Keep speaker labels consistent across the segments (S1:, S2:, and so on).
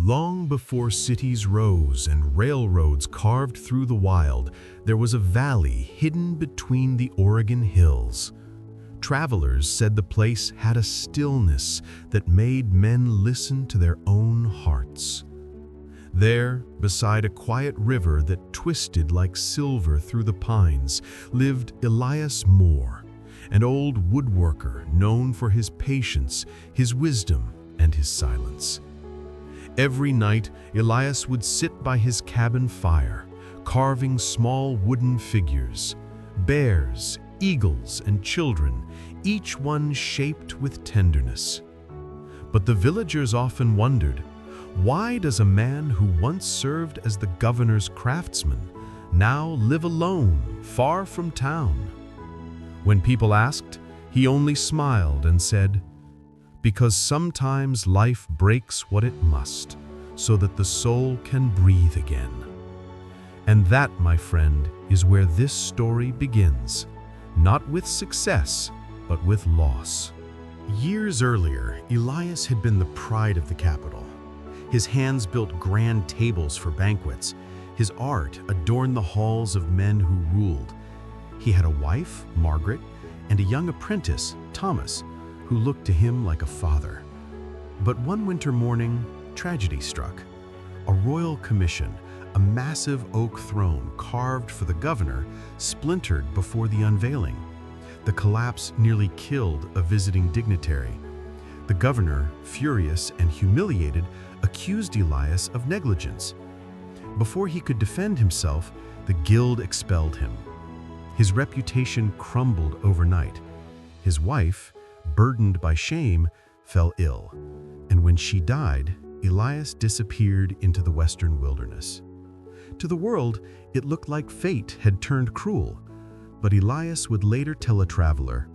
S1: Long before cities rose and railroads carved through the wild, there was a valley hidden between the Oregon hills. Travelers said the place had a stillness that made men listen to their own hearts. There, beside a quiet river that twisted like silver through the pines, lived Elias Moore, an old woodworker known for his patience, his wisdom, and his silence. Every night, Elias would sit by his cabin fire, carving small wooden figures, bears, eagles, and children, each one shaped with tenderness. But the villagers often wondered, why does a man who once served as the governor's craftsman now live alone, far from town? When people asked, he only smiled and said, "Because sometimes life breaks what it must, so that the soul can breathe again." And that, my friend, is where this story begins. Not with success, but with loss. Years earlier, Elias had been the pride of the capital. His hands built grand tables for banquets. His art adorned the halls of men who ruled. He had a wife, Margaret, and a young apprentice, Thomas, who looked to him like a father. But one winter morning, tragedy struck. A royal commission, a massive oak throne carved for the governor, splintered before the unveiling. The collapse nearly killed a visiting dignitary. The governor, furious and humiliated, accused Elias of negligence. Before he could defend himself, the guild expelled him. His reputation crumbled overnight. His wife, burdened by shame, fell ill, and when she died, Elias disappeared into the western wilderness. To the world, it looked like fate had turned cruel, but Elias would later tell a traveler,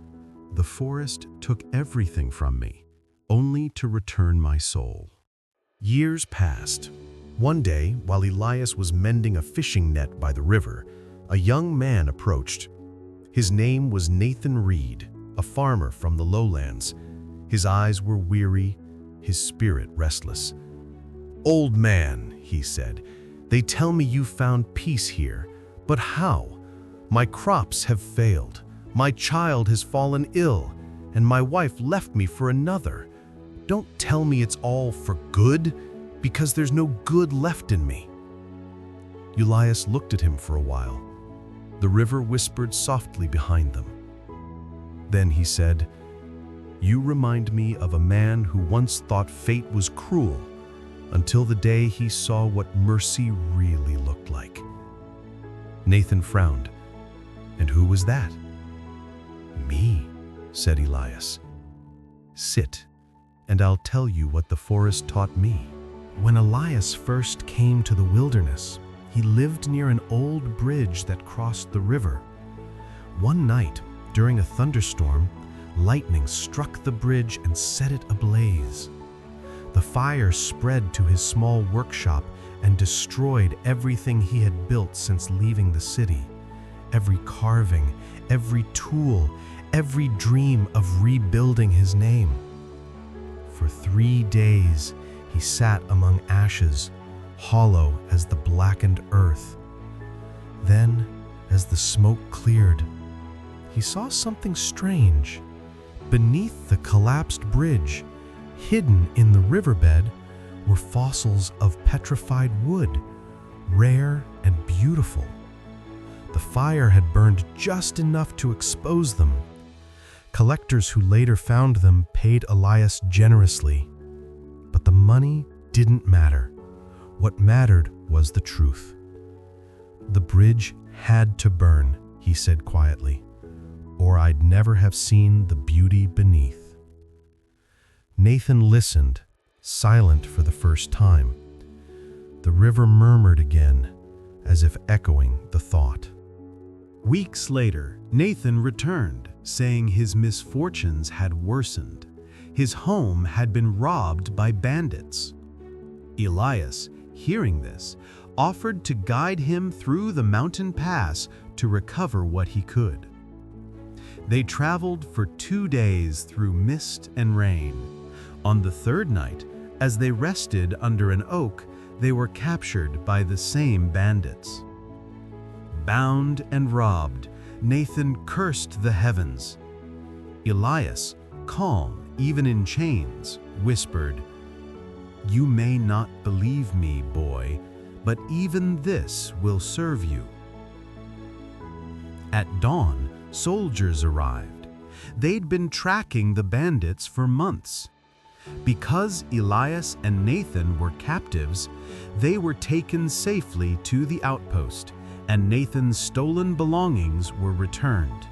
S1: "The forest took everything from me, only to return my soul." Years passed. One day, while Elias was mending a fishing net by the river, a young man approached. His name was Nathan Reed, a farmer from the lowlands. His eyes were weary, his spirit restless. "Old man," he said, "they tell me you found peace here, but how? My crops have failed, my child has fallen ill, and my wife left me for another. Don't tell me it's all for good, because there's no good left in me." Elias looked at him for a while. The river whispered softly behind them. Then he said, "You remind me of a man who once thought fate was cruel, until the day he saw what mercy really looked like." Nathan frowned. "And who was that?" "Me," said Elias. "Sit, and I'll tell you what the forest taught me." When Elias first came to the wilderness, he lived near an old bridge that crossed the river. One night, during a thunderstorm, lightning struck the bridge and set it ablaze. The fire spread to his small workshop and destroyed everything he had built since leaving the city. Every carving, every tool, every dream of rebuilding his name. For 3 days, he sat among ashes, hollow as the blackened earth. Then, as the smoke cleared, he saw something strange. Beneath the collapsed bridge, hidden in the riverbed, were fossils of petrified wood, rare and beautiful. The fire had burned just enough to expose them. Collectors who later found them paid Elias generously. But the money didn't matter. What mattered was the truth. "The bridge had to burn," he said quietly, "or I'd never have seen the beauty beneath." Nathan listened, silent for the first time. The river murmured again, as if echoing the thought. Weeks later, Nathan returned, saying his misfortunes had worsened. His home had been robbed by bandits. Elias, hearing this, offered to guide him through the mountain pass to recover what he could. They traveled for 2 days through mist and rain. On the third night, As they rested under an oak, they were captured by the same bandits. Bound and robbed, Nathan cursed the heavens. Elias, calm even in chains, whispered, "You may not believe me, boy, but even this will serve you." At dawn, soldiers arrived. They'd been tracking the bandits for months. Because Elias and Nathan were captives, they were taken safely to the outpost, and Nathan's stolen belongings were returned.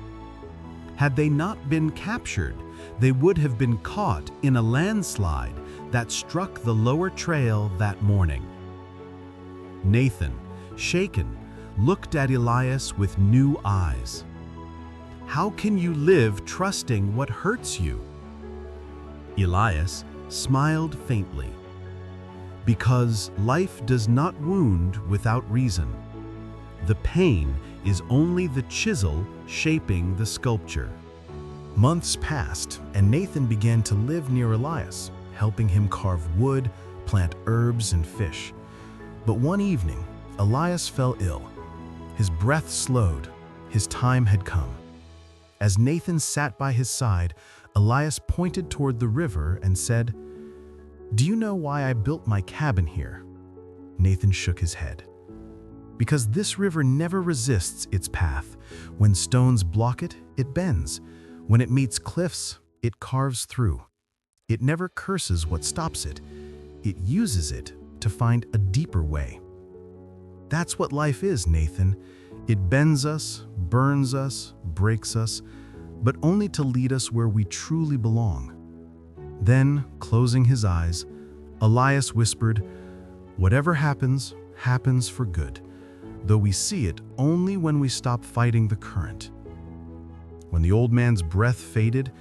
S1: Had they not been captured, they would have been caught in a landslide that struck the lower trail that morning. Nathan, shaken, looked at Elias with new eyes. "How can you live trusting what hurts you?" Elias smiled faintly. "Because life does not wound without reason. The pain is only the chisel shaping the sculpture." Months passed, and Nathan began to live near Elias, helping him carve wood, plant herbs, and fish. But one evening, Elias fell ill. His breath slowed. His time had come. As Nathan sat by his side, Elias pointed toward the river and said, "Do you know why I built my cabin here?" Nathan shook his head. "Because this river never resists its path. When stones block it, it bends. When it meets cliffs, it carves through. It never curses what stops it. It uses it to find a deeper way." That's what life is, Nathan. It bends us, burns us, breaks us, but only to lead us where we truly belong. Then, closing his eyes, Elias whispered, "Whatever happens, happens for good, though we see it only when we stop fighting the current." When the old man's breath faded,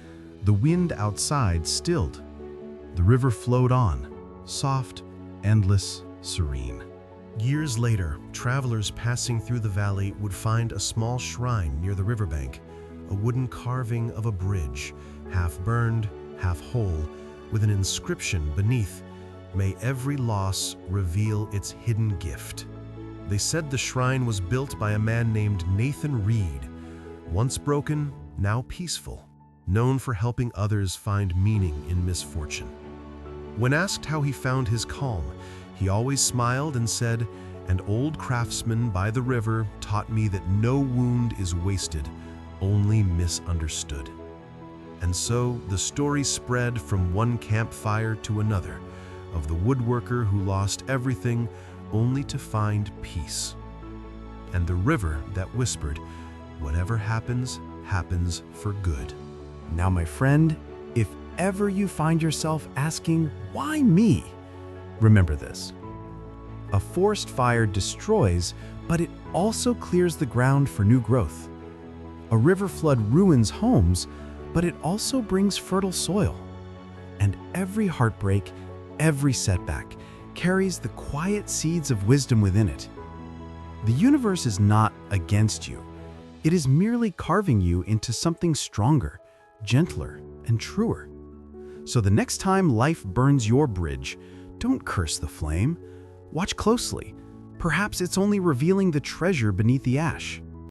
S1: the wind outside stilled. The river flowed on, soft, endless, serene. Years later, travelers passing through the valley would find a small shrine near the riverbank, a wooden carving of a bridge, half burned, half whole, with an inscription beneath, "May every loss reveal its hidden gift." They said the shrine was built by a man named Nathan Reed, once broken, now peaceful, known for helping others find meaning in misfortune. When asked how he found his calm, he always smiled and said, "An old craftsman by the river taught me that no wound is wasted, only misunderstood." And so the story spread from one campfire to another, of the woodworker who lost everything only to find peace, and the river that whispered, "Whatever happens, happens for good."
S2: Now, my friend, if ever you find yourself asking, "Why me?" remember this. A forest fire destroys, but it also clears the ground for new growth. A river flood ruins homes, but it also brings fertile soil. And every heartbreak, every setback, carries the quiet seeds of wisdom within it. The universe is not against you. It is merely carving you into something stronger, gentler, and truer. So the next time life burns your bridge, don't curse the flame. Watch closely. Perhaps it's only revealing the treasure beneath the ash.